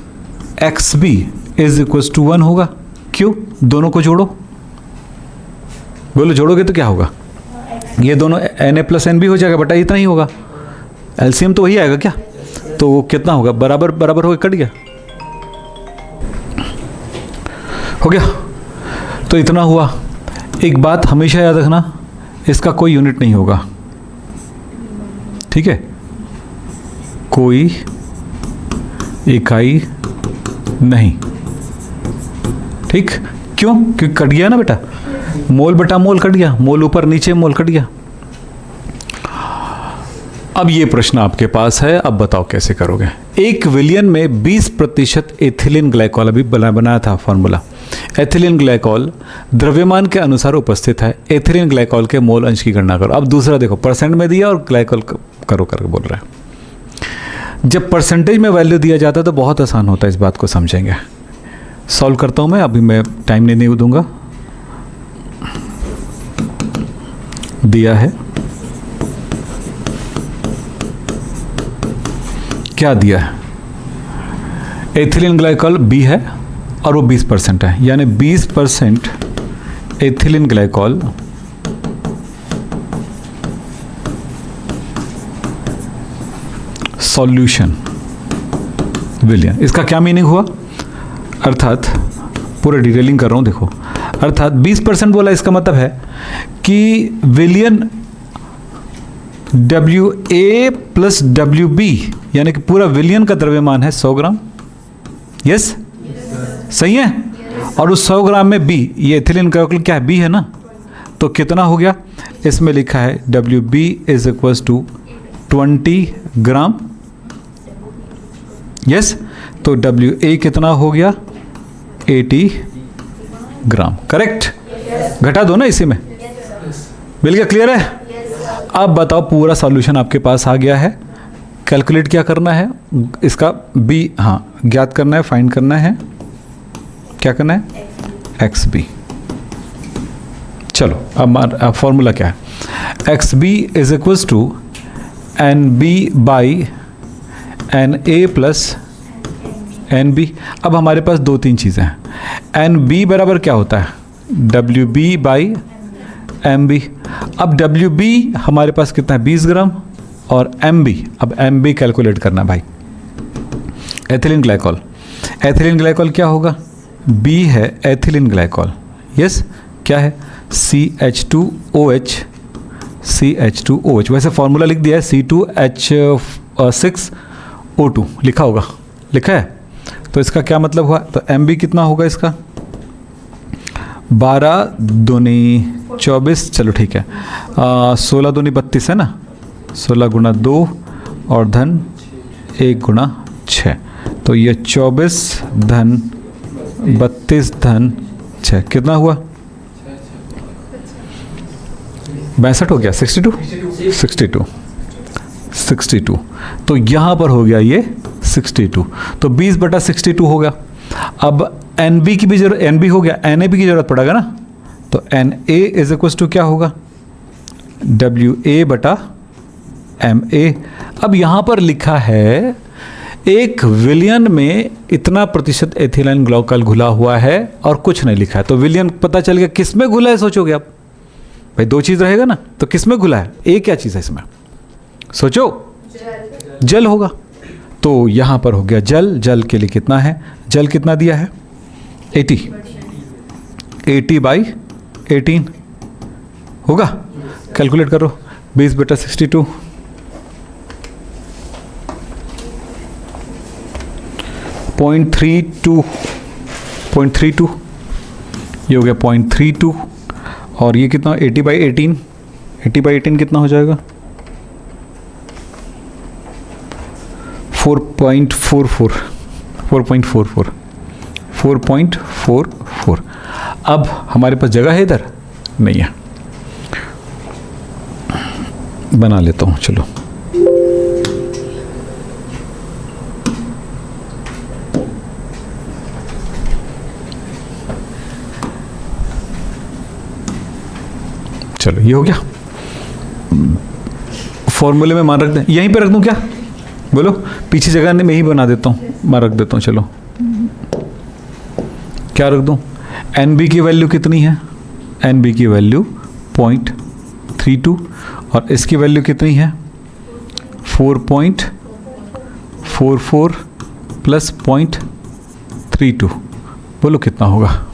x B is equal to 1 होगा। क्यों? दोनों को जोड़ो, बोलो जोड़ोगे तो क्या होगा? ये दोनों n A plus n B हो जाएगा, बटा इतना ही होगा। एलसीएम तो वही आएगा क्या? तो वो कितना होगा? बराबर बराबर हो गया, कट गया, हो गया। तो इतना हुआ। एक बात हमेशा याद रखना, इसका कोई यूनिट नहीं होगा, ठीक है? कोई इकाई नहीं, ठीक? क्यों? क्योंकि कट गया ना बेटा, मोल बटा मोल कट गया, मोल ऊपर नीचे, मोल कट गया। अब ये प्रश्न आपके पास है, अब बताओ कैसे करोगे। 1 विलियन में 20% एथिलीन ग्लाइकॉल, अभी बनाया था फॉर्मूला। एथिलीन ग्लाइकॉल द्रव्यमान के अनुसार उपस्थित है, एथिलीन ग्लाइकॉल के मोल अंश की गणना करो। अब दूसरा देखो, परसेंट में दिया और ग्लाइकॉल करो करके बोल रहा है। जब परसेंटेज में वैल्यू दिया जाता है तो बहुत आसान होता है, इस बात को समझेंगे। सॉल्व करता हूं मैं, अभी मैं टाइम नहीं दूंगा। दिया है, क्या दिया है? एथिलीन ग्लाइकॉल बी है और वो 20% है, यानी 20% एथिलीन ग्लाइकॉल सॉल्यूशन विलियन। इसका क्या मीनिंग हुआ? अर्थात पूरा डिटेलिंग कर रहा हूं, देखो। अर्थात 20% बोला, इसका मतलब है कि विलियन W A plus W B, यानी कि पूरा विलियन का द्रव्यमान है 100 ग्राम, यस, सही है। और उस 100 ग्राम में बी, ये एथिलीन ग्लाइकॉल क्या है? बी है ना, तो कितना हो गया? इसमें लिखा है W B is equal to 20 gram, yes. तो डब्ल्यू ए कितना हो गया? 80 ग्राम, करेक्ट। घटा दो ना इसी में, मिल गया, क्लियर है? अब बताओ, पूरा सॉल्यूशन आपके पास आ गया है। कैलकुलेट क्या करना है? इसका बी, हाँ, ज्ञात करना है, फाइंड करना है। क्या करना है? X B. चलो अब फॉर्मूला क्या है? X B is equals to n B by n A plus n B. अब हमारे पास 2-3 चीज़ें हैं। एन बी बराबर क्या होता है? W B by M B. अब डब्ल्यू बी हमारे पास कितना है? 20 ग्राम, और एम बी, अब एम बी कैलकुलेट करना भाई। एथिलीन ग्लाइकॉल, एथिलीन ग्लाइकॉल क्या होगा? बी है एथिलीन ग्लाइकॉल, यस। क्या है? CH2OH, CH2OH। वैसे फॉर्मूला लिख दिया है, C2H6O2 लिखा होगा, लिखा है। तो इसका क्या मतलब हुआ? तो एम बी कितना होगा इसका? 12 दूनी 24, चलो ठीक है, 16 दूनी 32 है ना, 16 गुणा 2 और धन 1 गुणा 6, तो ये 24 धन 32 धन 6 कितना हुआ? 62 हो गया, 62। तो यहाँ पर हो गया ये 62, तो 20/62 होगा। अब एन बी की भी जरूरत, एन बी हो गया, एन ए बी की जरूरत पड़ेगा ना, तो n A is equal to क्या होगा? डब्ल्यू ए बटा एम ए। अब यहाँ पर लिखा है 1 विलियन में इतना प्रतिशत एथिलीन ग्लाइकॉल घुला हुआ है, और कुछ नहीं लिखा है। तो विलियन पता चल गया, किस में घुला है? सोचोगे आप भाई, 2 चीज़ रहेगा ना, तो किस में घुला है? ए क्या चीज़ है इसमें? सोचो, जल होगा। तो यहाँ पर हो गया जल, जल के लिए कितना है, जल कितना दिया है 80, 80/18 होगा, कैलकुलेट करो 20/62, 0.32 ये हो गया 0.32 और ये कितना 80/18, 80/18 कितना हो जाएगा 4.44। अब हमारे पास जगह है इधर नहीं है, बना लेता हूँ चलो। चलो ये हो गया, फॉर्मूले में मान रख दें, यहीं पे रख दूं क्या, बोलो, पीछे जगह नहीं मैं ही बना देता हूँ, मैं रख देता हूँ, चलो क्या रख दूं, NB की वैल्यू कितनी है, NB की वैल्यू 0.32 और इसकी वैल्यू कितनी है 4.44 प्लस 0.32, बोलो कितना होगा,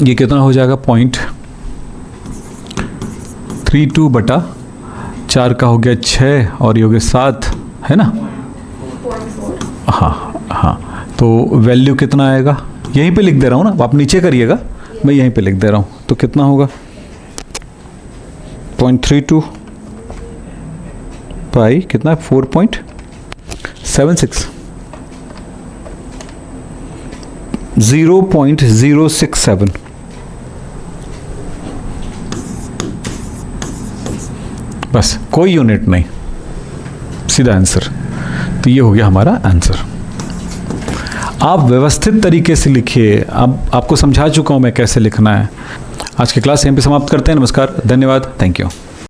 ये कितना हो जाएगा 0.32/4 का हो गया 6 और ये हो गया 7 है ना, हाँ, तो वैल्यू कितना आएगा, यहीं पे लिख दे रहा हूँ ना, आप नीचे करिएगा, मैं यहीं पे लिख दे रहा हूँ, तो कितना होगा 0.32 बाई कितना है 4.76, 0.067, बस कोई यूनिट नहीं, सीधा आंसर। तो ये हो गया हमारा आंसर। आप व्यवस्थित तरीके से लिखिए, अब आपको समझा चुका हूँ मैं कैसे लिखना है। आज की क्लास यहीं पे समाप्त करते हैं। नमस्कार, धन्यवाद, थैंक यू।